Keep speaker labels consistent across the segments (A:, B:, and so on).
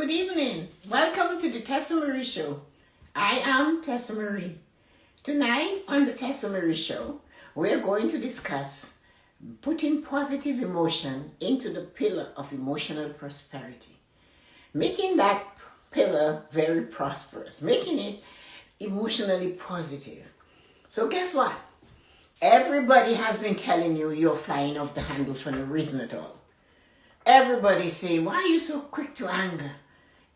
A: good evening. Welcome to the Tessa-Marie Show. I am Tessa-Marie. Tonight on the Tessa-Marie Show, we're going to discuss putting positive emotion into the pillar of emotional prosperity. Making that pillar very prosperous, making it emotionally positive. So guess what? Everybody has been telling you you're flying off the handle for no reason at all. Everybody's saying, why are you so quick to anger?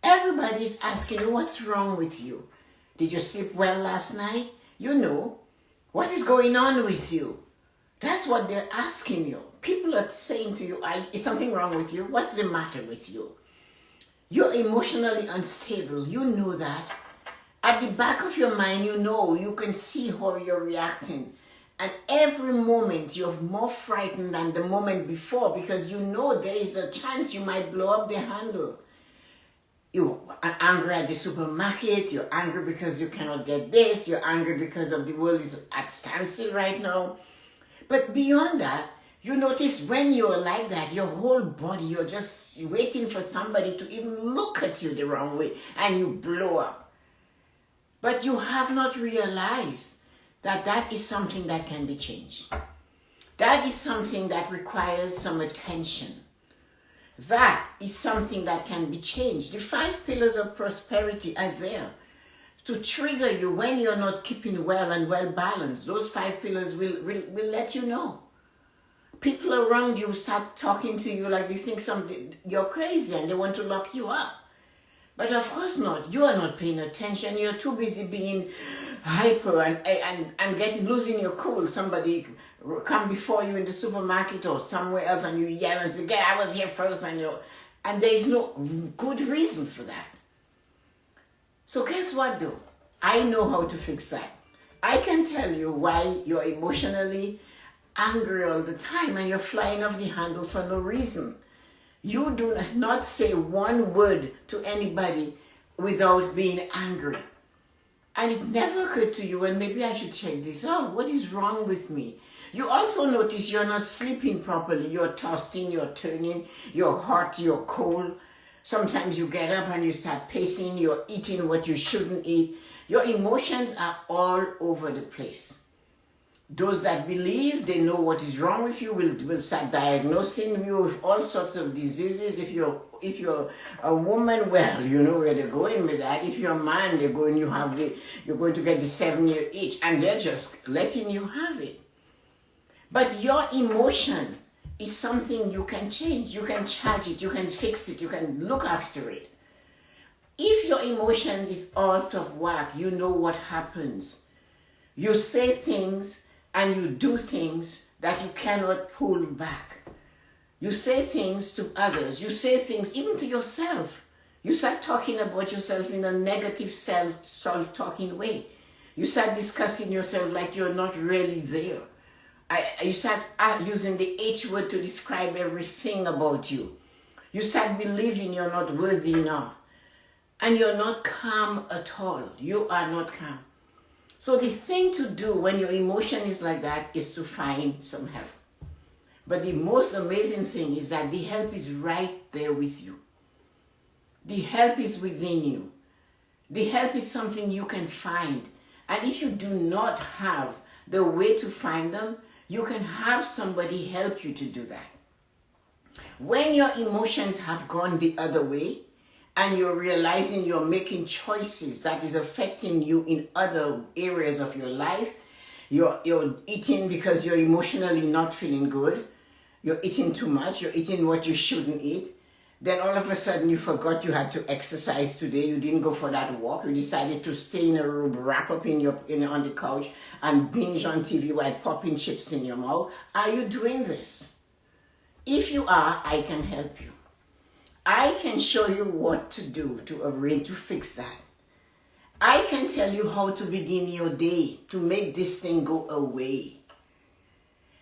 A: Everybody's asking you, what's wrong with you? Did you sleep well last night? You know, what is going on with you? That's what they're asking you. People are saying to you, is something wrong with you? What's the matter with you? You're emotionally unstable. You know that. At the back of your mind, you know, you can see how you're reacting. And every moment you're more frightened than the moment before because you know there is a chance you might blow up the handle. You're angry at the supermarket, you're angry because you cannot get this, you're angry because of the world is at standstill right now. But beyond that, you notice when you're like that, your whole body, you're just waiting for somebody to even look at you the wrong way and you blow up. But you have not realized that is something that can be changed. That is something that requires some attention. That is something that can be changed. The 5 pillars of prosperity are there to trigger you when you're not keeping well and well balanced. Those 5 pillars will let you know. People around you start talking to you like they think you're crazy and they want to lock you up. But of course not. You are not paying attention. You're too busy being hyper and losing your cool. Somebody come before you in the supermarket or somewhere else and you yell and say, I was here first, and there is no good reason for that. So guess what though? I know how to fix that. I can tell you why you're emotionally angry all the time and you're flying off the handle for no reason. You do not say one word to anybody without being angry. And it never occurred to you, and maybe I should check this out. What is wrong with me? You also notice you're not sleeping properly. You're tossing, you're turning, you're hot, you're cold. Sometimes you get up and you start pacing, you're eating what you shouldn't eat. Your emotions are all over the place. Those that believe they know what is wrong with you will start diagnosing you with all sorts of diseases. If you're a woman, well, you know where they're going with that. If you're a man, you're going to get the 7-year itch, and they're just letting you have it. But your emotion is something you can change. You can charge it. You can fix it. You can look after it. If your emotion is out of whack, you know what happens. You say things and you do things that you cannot pull back. You say things to others. You say things even to yourself. You start talking about yourself in a negative self-talking way. You start discussing yourself like you're not really there. You start using the H word to describe everything about you. You start believing you're not worthy enough. And you're not calm at all. You are not calm. So the thing to do when your emotion is like that is to find some help. But the most amazing thing is that the help is right there with you. The help is within you. The help is something you can find. And if you do not have the way to find them, you can have somebody help you to do that. When your emotions have gone the other way, and you're realizing you're making choices that is affecting you in other areas of your life. You're eating because you're emotionally not feeling good. You're eating too much. You're eating what you shouldn't eat. Then all of a sudden you forgot you had to exercise today. You didn't go for that walk. You decided to stay in a room, wrap up on the couch and binge on TV while popping chips in your mouth. Are you doing this? If you are, I can help you. I can show you what to do to arrange to fix that. I can tell you how to begin your day to make this thing go away.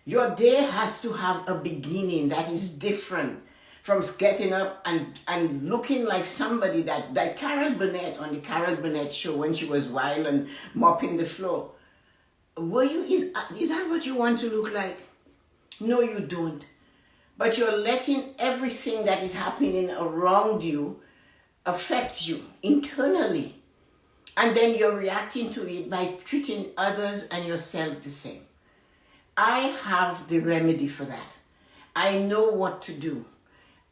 A: Your day has to have a beginning that is different from getting up and looking like somebody that Carol Burnett on the Carol Burnett show when she was wild and mopping the floor. Is that what you want to look like? No, you don't. But you're letting everything that is happening around you affects you internally, and then you're reacting to it by treating others and yourself the same. I have the remedy for that. I know what to do.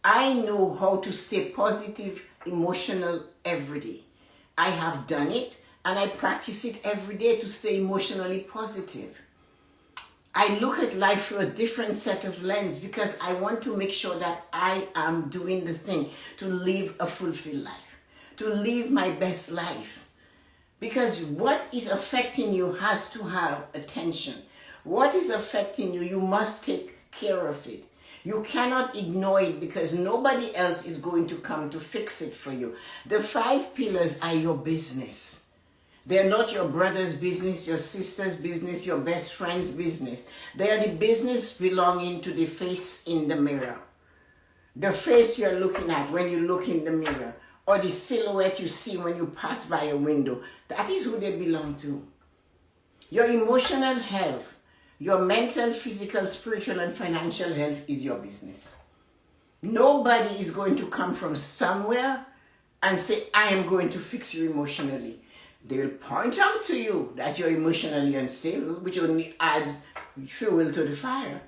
A: I know how to stay positive, emotional every day. I have done it, and I practice it every day to stay emotionally positive. I look at life through a different set of lens because I want to make sure that I am doing the thing to live a fulfilled life, to live my best life. Because what is affecting you has to have attention. What is affecting you, you must take care of it. You cannot ignore it because nobody else is going to come to fix it for you. The 5 pillars are your business. They're not your brother's business, your sister's business, your best friend's business. They are the business belonging to the face in the mirror. The face you're looking at when you look in the mirror, or the silhouette you see when you pass by a window, that is who they belong to. Your emotional health, your mental, physical, spiritual, and financial health is your business. Nobody is going to come from somewhere and say, I am going to fix you emotionally. They will point out to you that you're emotionally unstable, which only adds fuel to the fire.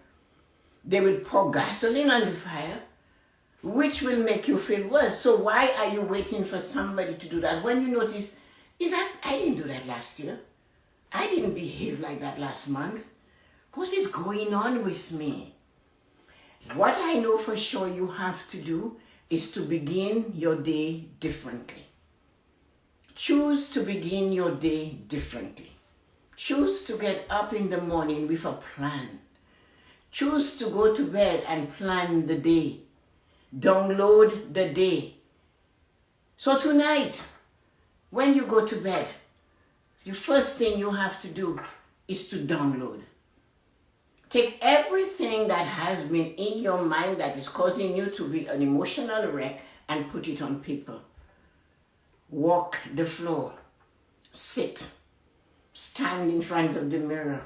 A: They will pour gasoline on the fire, which will make you feel worse. So why are you waiting for somebody to do that when you notice, I didn't do that last year. I didn't behave like that last month. What is going on with me? What I know for sure you have to do is to begin your day differently. Choose to begin your day differently. Choose to get up in the morning with a plan. Choose to go to bed and plan the day. Download the day. So tonight, when you go to bed, the first thing you have to do is to download. Take everything that has been in your mind that is causing you to be an emotional wreck and put it on paper. Walk the floor. Sit. Stand in front of the mirror.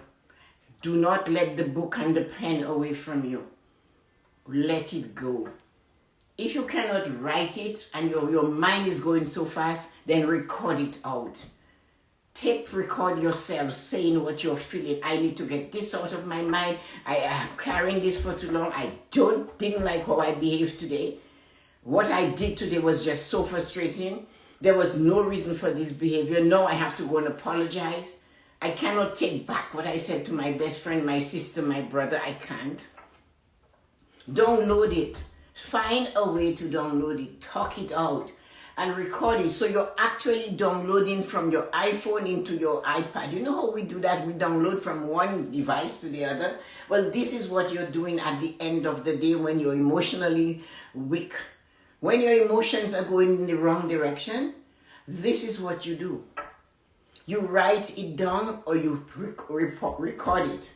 A: Do not let the book and the pen away from you. Let it go. If you cannot write it and your mind is going so fast, then record it out. Tape record yourself saying what you're feeling. I need to get this out of my mind. I am carrying this for too long. I didn't like how I behaved today. What I did today was just so frustrating. There was no reason for this behavior. Now I have to go and apologize. I cannot take back what I said to my best friend, my sister, my brother. I can't. Download it. Find a way to download it. Talk it out and record it. So you're actually downloading from your iPhone into your iPad. You know how we do that? We download from one device to the other. Well, this is what you're doing at the end of the day when you're emotionally weak. When your emotions are going in the wrong direction, this is what you do. You write it down or you record it.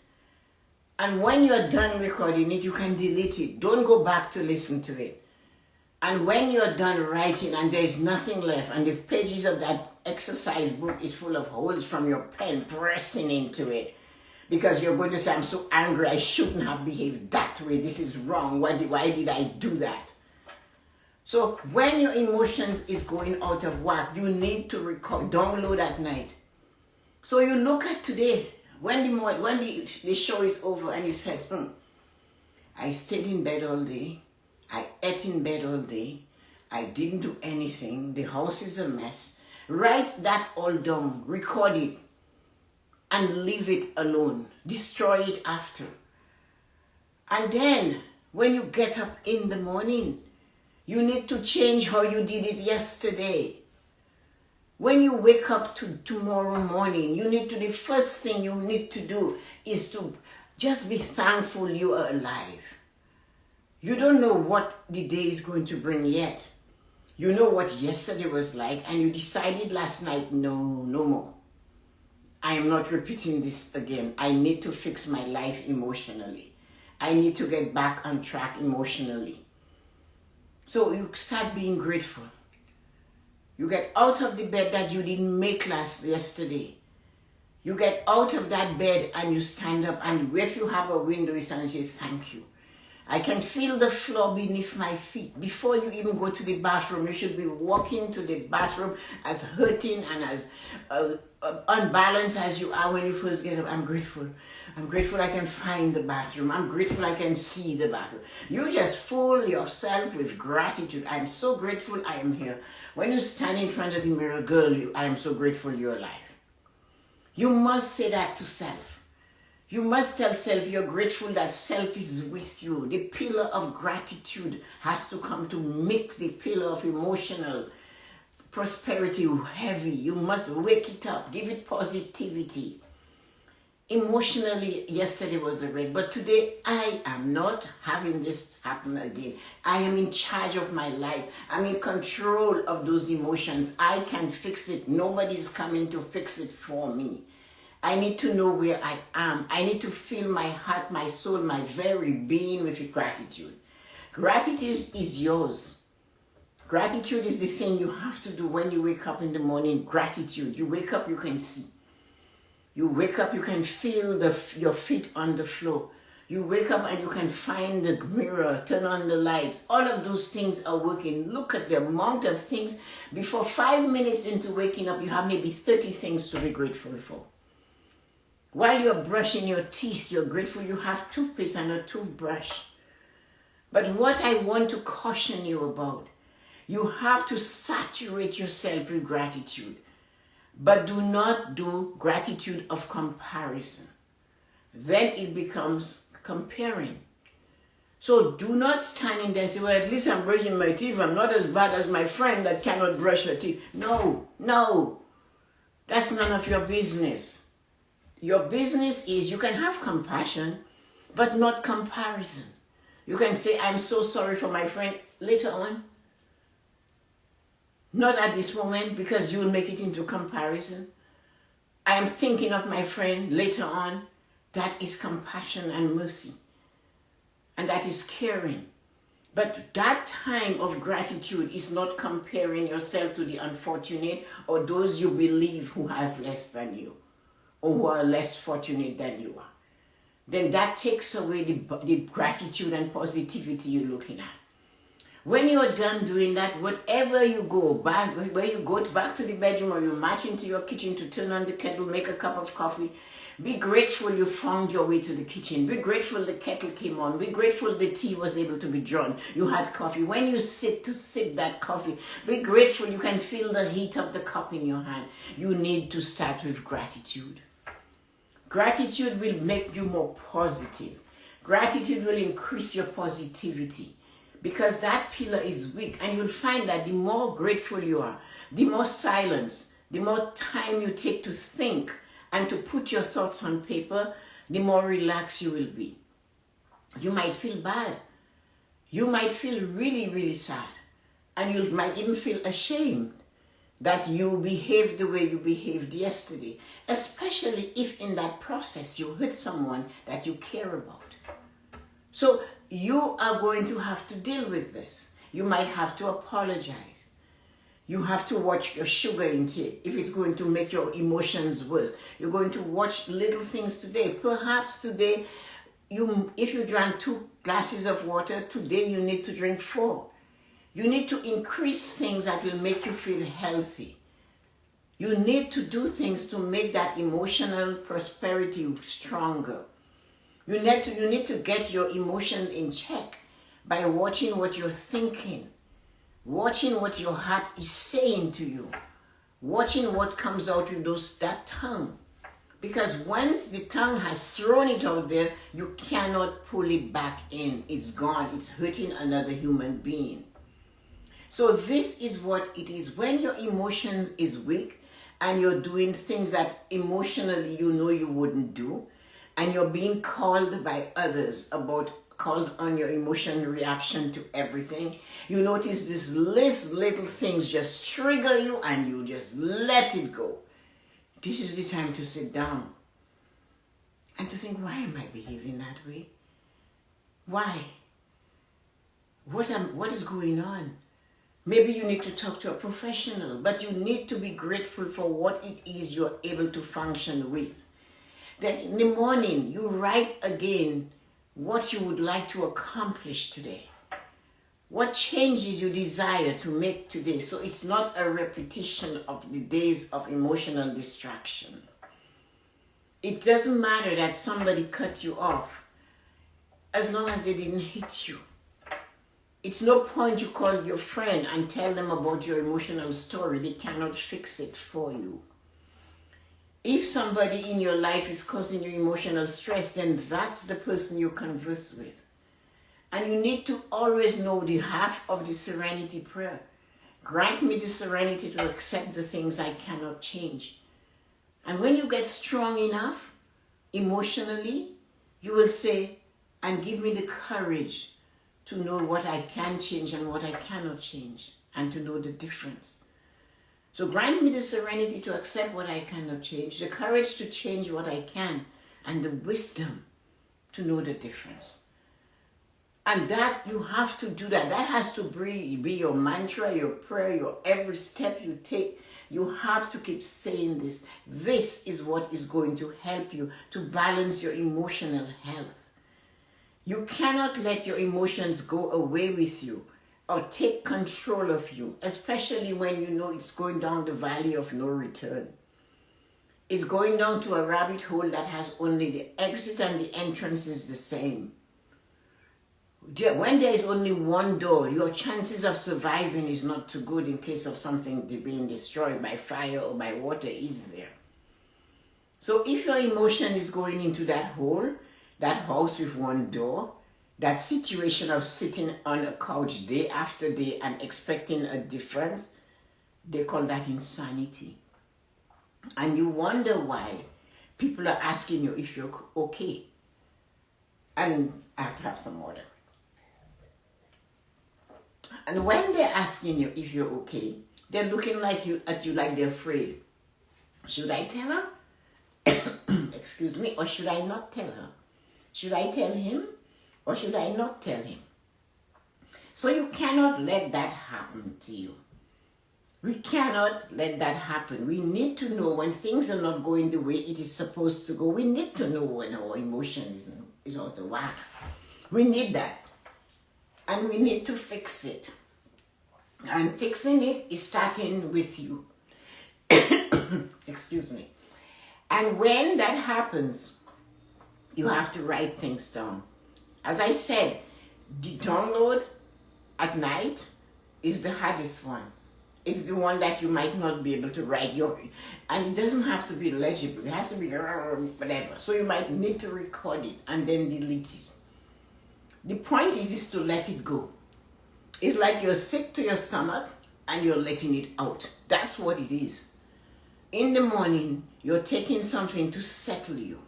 A: And when you're done recording it, you can delete it. Don't go back to listen to it. And when you're done writing and there's nothing left and the pages of that exercise book is full of holes from your pen pressing into it, because you're going to say, I'm so angry, I shouldn't have behaved that way. This is wrong. Why did I do that? So when your emotions is going out of whack, you need to download at night. So you look at today, when the show is over and you said, I stayed in bed all day, I ate in bed all day, I didn't do anything, the house is a mess. Write that all down, record it, and leave it alone. Destroy it after. And then, when you get up in the morning, you need to change how you did it yesterday. When you wake up to tomorrow morning, the first thing you need to do is to just be thankful you are alive. You don't know what the day is going to bring yet. You know what yesterday was like, and you decided last night, no more. I am not repeating this again. I need to fix my life emotionally. I need to get back on track emotionally. So you start being grateful. You get out of the bed that you didn't make yesterday. You get out of that bed and you stand up, and if you have a window, you stand and say thank you. I can feel the floor beneath my feet. Before you even go to the bathroom, you should be walking to the bathroom as hurting and as unbalanced as you are when you first get up. I'm grateful. I'm grateful I can find the bathroom. I'm grateful I can see the bathroom. You just fool yourself with gratitude. I'm so grateful I am here. When you stand in front of the mirror, girl, I am so grateful you're alive. You must say that to self. You must tell self you're grateful that self is with you. The pillar of gratitude has to come to make the pillar of emotional prosperity heavy. You must wake it up. Give it positivity. Emotionally, yesterday was a wreck, but today I am not having this happen again. I am in charge of my life. I'm in control of those emotions. I can fix it. Nobody's coming to fix it for me. I need to know where I am. I need to fill my heart, my soul, my very being with gratitude. Gratitude is yours. Gratitude is the thing you have to do when you wake up in the morning. Gratitude. You wake up, you can see. You wake up, you can feel your feet on the floor. You wake up and you can find the mirror, turn on the lights. All of those things are working. Look at the amount of things. Before 5 minutes into waking up, you have maybe 30 things to be grateful for. While you're brushing your teeth, you're grateful you have toothpaste and a toothbrush. But what I want to caution you about, you have to saturate yourself with gratitude. But do not do gratitude of comparison. Then it becomes comparing. So do not stand in there and say, well, at least I'm brushing my teeth. I'm not as bad as my friend that cannot brush her teeth. No. That's none of your business. Your business is you can have compassion, but not comparison. You can say, I'm so sorry for my friend later on. Not at this moment, because you will make it into comparison. I am thinking of my friend later on. That is compassion and mercy. And that is caring. But that time of gratitude is not comparing yourself to the unfortunate or those you believe who have less than you or who are less fortunate than you are. Then that takes away the gratitude and positivity you're looking at. When you're done doing that, whatever you go back, where you go back to the bedroom or you march into your kitchen to turn on the kettle, make a cup of coffee, be grateful you found your way to the kitchen. Be grateful the kettle came on. Be grateful the tea was able to be drawn. You had coffee. When you sit to sip that coffee, be grateful you can feel the heat of the cup in your hand. You need to start with gratitude. Gratitude will make you more positive. Gratitude will increase your positivity. Because that pillar is weak, and you'll find that the more grateful you are, the more silence, the more time you take to think and to put your thoughts on paper, the more relaxed you will be. You might feel bad. You might feel really, really sad. And you might even feel ashamed that you behaved the way you behaved yesterday, especially if in that process you hurt someone that you care about. So you are going to have to deal with this. You might have to apologize. You have to watch your sugar intake if it's going to make your emotions worse. You're going to watch little things today. Perhaps today, if you drank 2 glasses of water, today you need to drink 4. You need to increase things that will make you feel healthy. You need to do things to make that emotional prosperity stronger. You need to get your emotion in check by watching what you're thinking, watching what your heart is saying to you, watching what comes out with that tongue. Because once the tongue has thrown it out there, you cannot pull it back in. It's gone. It's hurting another human being. So this is what it is. When your emotions is weak and you're doing things that emotionally you know you wouldn't do, and you're being called by others called on your emotion reaction to everything, you notice these little things just trigger you and you just let it go. This is the time to sit down and to think, why am I behaving that way? Why? What is going on? Maybe you need to talk to a professional, but you need to be grateful for what it is you're able to function with. Then in the morning, you write again what you would like to accomplish today. What changes you desire to make today, so it's not a repetition of the days of emotional distraction. It doesn't matter that somebody cut you off as long as they didn't hit you. It's no point you call your friend and tell them about your emotional story. They cannot fix it for you. If somebody in your life is causing you emotional stress, then that's the person you converse with. And you need to always know the half of the serenity prayer. Grant me the serenity to accept the things I cannot change. And when you get strong enough, emotionally, you will say, and give me the courage to know what I can change and what I cannot change, and to know the difference. So grant me the serenity to accept what I cannot change, the courage to change what I can, and the wisdom to know the difference. And that you have to do that. That has to be your mantra, your prayer, your every step you take. You have to keep saying this. This is what is going to help you to balance your emotional health. You cannot let your emotions go away with you or take control of you, especially when you know it's going down the valley of no return. It's going down to a rabbit hole that has only the exit and the entrance is the same. When there is only one door, your chances of surviving is not too good in case of something being destroyed by fire or by water is there. So if your emotion is going into that hole, that house with one door, that situation of sitting on a couch day after day and expecting a difference, they call that insanity. And you wonder why people are asking you if you're okay. And I have to have some water. And when they're asking you if you're okay, they're looking at you like they're afraid. Should I tell her? Excuse me, or should I not tell her? Should I tell him, or should I not tell him? So you cannot let that happen to you. We cannot let that happen. We need to know when things are not going the way it is supposed to go. We need to know when our emotion is out of whack. We need that. And we need to fix it. And fixing it is starting with you. Excuse me. And when that happens, you have to write things down. As I said, the download at night is the hardest one. It's the one that you might not be able to write and it doesn't have to be legible. It has to be whatever. So you might need to record it and then delete it. The point is to let it go. It's like you're sick to your stomach and you're letting it out. That's what it is. In the morning, you're taking something to settle you.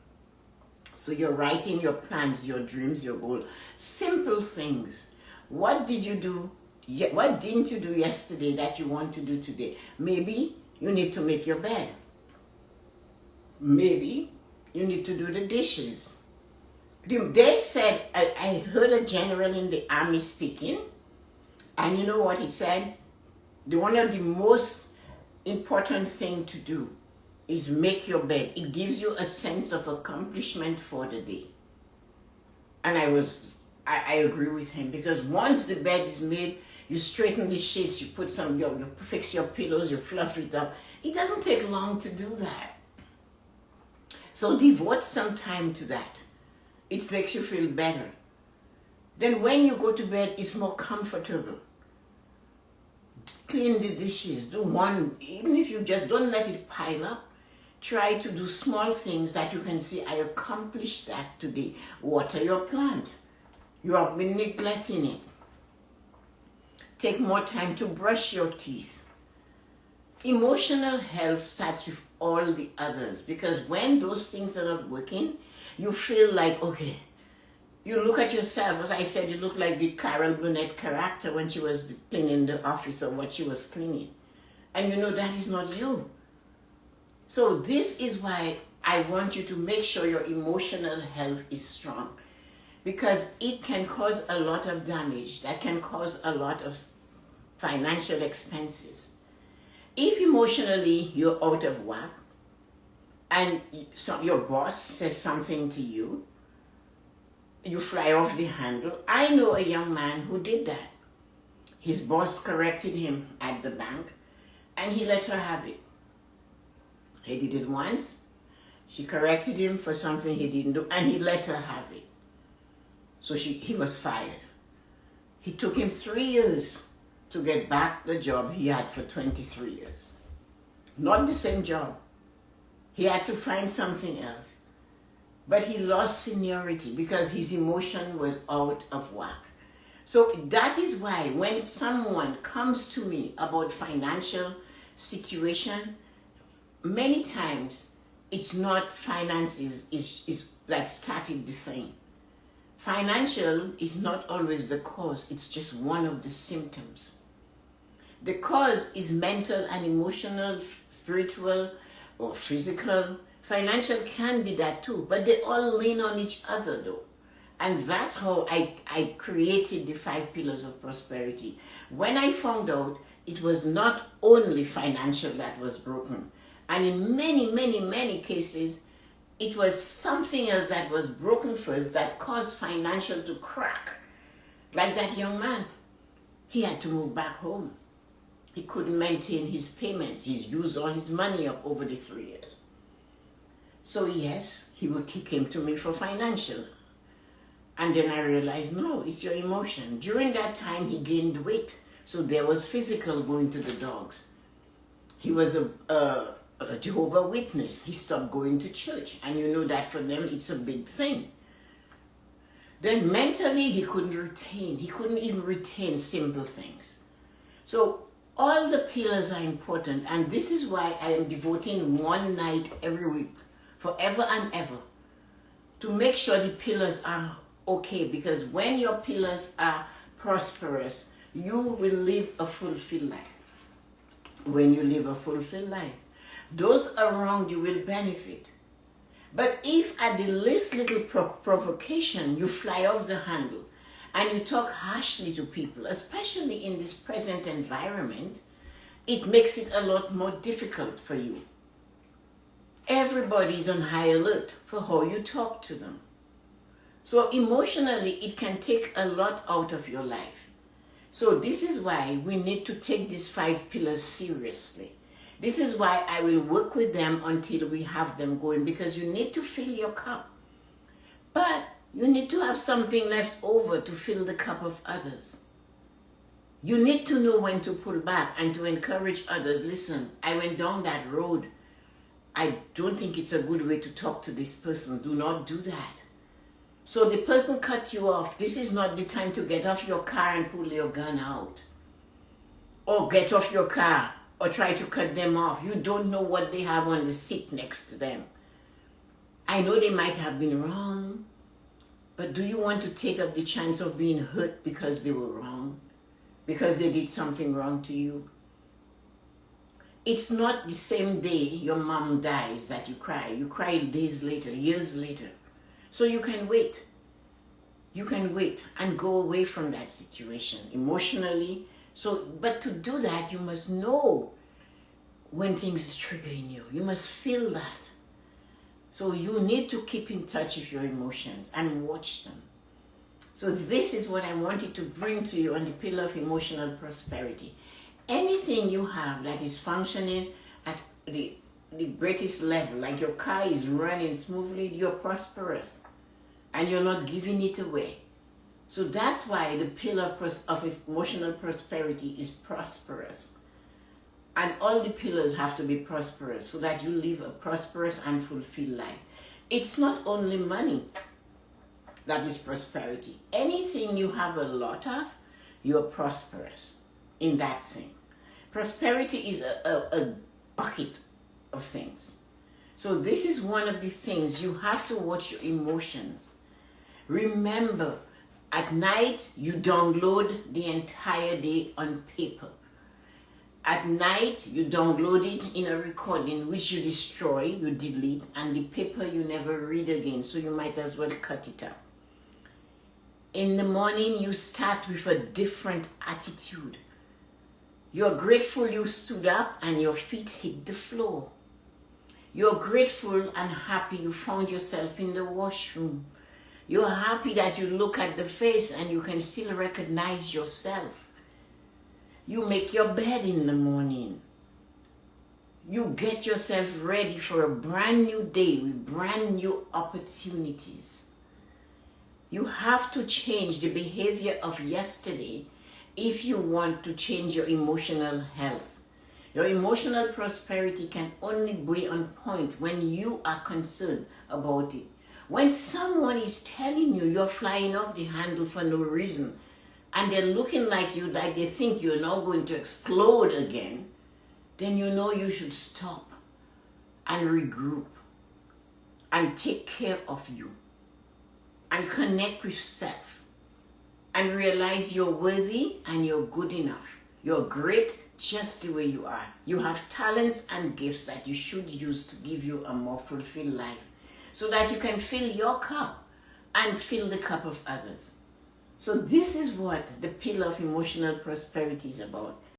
A: So you're writing your plans, your dreams, your goals. Simple things. What did you do? What didn't you do yesterday that you want to do today? Maybe you need to make your bed. Maybe you need to do the dishes. They said, I heard a general in the army speaking, and you know what he said? One of the most important thing to do is make your bed. It gives you a sense of accomplishment for the day. And I agree with him, because once the bed is made, you straighten the sheets, you put you fix your pillows, you fluff it up. It doesn't take long to do that. So devote some time to that. It makes you feel better. Then when you go to bed, it's more comfortable. Clean the dishes, do one, even if you just don't let it pile up. Try to do small things that you can see, I accomplished that today. Water your plant. You have been neglecting it. Take more time to brush your teeth. Emotional health starts with all the others, because when those things are not working, you feel like, okay, you look at yourself, as I said, you look like the Carol Burnett character when she was cleaning the office or what she was cleaning. And you know that is not you. So this is why I want you to make sure your emotional health is strong, because it can cause a lot of damage. That can cause a lot of financial expenses. If emotionally you're out of whack and your boss says something to you, you fly off the handle. I know a young man who did that. His boss corrected him at the bank and he let her have it. He did it once. She corrected him for something he didn't do and he let her have it. So he was fired. It took him 3 years to get back the job he had for 23 years. Not the same job. He had to find something else. But he lost seniority because his emotion was out of whack. So that is why when someone comes to me about financial situation, many times it's not finances is that started the thing. Financial is not always the cause, it's just one of the symptoms. The cause is mental and emotional, spiritual, or physical. Financial can be that too, but they all lean on each other though. And that's how I created the 5 pillars of prosperity. When I found out it was not only financial that was broken, and in many cases, it was something else that was broken first that caused financial to crack. Like that young man. He had to move back home. He couldn't maintain his payments. He's used all his money up over the 3 years. So yes, he came to me for financial. And then I realized, no, it's your emotion. During that time, he gained weight. So there was physical going to the dogs. He was a Jehovah's Witness. He stopped going to church. And you know that for them, it's a big thing. Then mentally, he couldn't retain. He couldn't even retain simple things. So all the pillars are important. And this is why I am devoting one night every week, forever and ever, to make sure the pillars are okay. Because when your pillars are prosperous, you will live a fulfilled life. When you live a fulfilled life, those around you will benefit. But if at the least little provocation you fly off the handle and you talk harshly to people, especially in this present environment, it makes it a lot more difficult for you. Everybody's on high alert for how you talk to them. So emotionally, it can take a lot out of your life. So this is why we need to take these 5 pillars seriously. This is why I will work with them until we have them going, because you need to fill your cup. But you need to have something left over to fill the cup of others. You need to know when to pull back and to encourage others. Listen, I went down that road. I don't think it's a good way to talk to this person. Do not do that. So the person cut you off. This is not the time to get off your car and pull your gun out. Or get off your car or try to cut them off. You don't know what they have on the seat next to them. I know they might have been wrong, but do you want to take up the chance of being hurt because they were wrong? Because they did something wrong to you? It's not the same day your mom dies that you cry. You cry days later, years later. So you can wait. You can wait and go away from that situation emotionally. But to do that, you must know when things are triggering you. You must feel that. So you need to keep in touch with your emotions and watch them. So this is what I wanted to bring to you on the pillar of emotional prosperity. Anything you have that is functioning at the greatest level, like your car is running smoothly, you're prosperous and you're not giving it away. So that's why the pillar of emotional prosperity is prosperous. And all the pillars have to be prosperous so that you live a prosperous and fulfilled life. It's not only money that is prosperity. Anything you have a lot of, you're prosperous in that thing. Prosperity is a bucket of things. So this is one of the things you have to watch your emotions. Remember, at night you download the entire day on paper. At night you download it in a recording which you destroy, you delete, and the paper you never read again, so you might as well cut it up. In the morning you start with a different attitude. You're grateful you stood up and your feet hit the floor. You're grateful and happy you found yourself in the washroom. You're happy that you look at the face and you can still recognize yourself. You make your bed in the morning. You get yourself ready for a brand new day with brand new opportunities. You have to change the behavior of yesterday if you want to change your emotional health. Your emotional prosperity can only be on point when you are concerned about it. When someone is telling you you're flying off the handle for no reason, and they're looking like you, like they think you're now going to explode again, then you know you should stop and regroup and take care of you and connect with self and realize you're worthy and you're good enough. You're great just the way you are. You have talents and gifts that you should use to give you a more fulfilled life so that you can fill your cup and fill the cup of others. So this is what the pillar of emotional prosperity is about.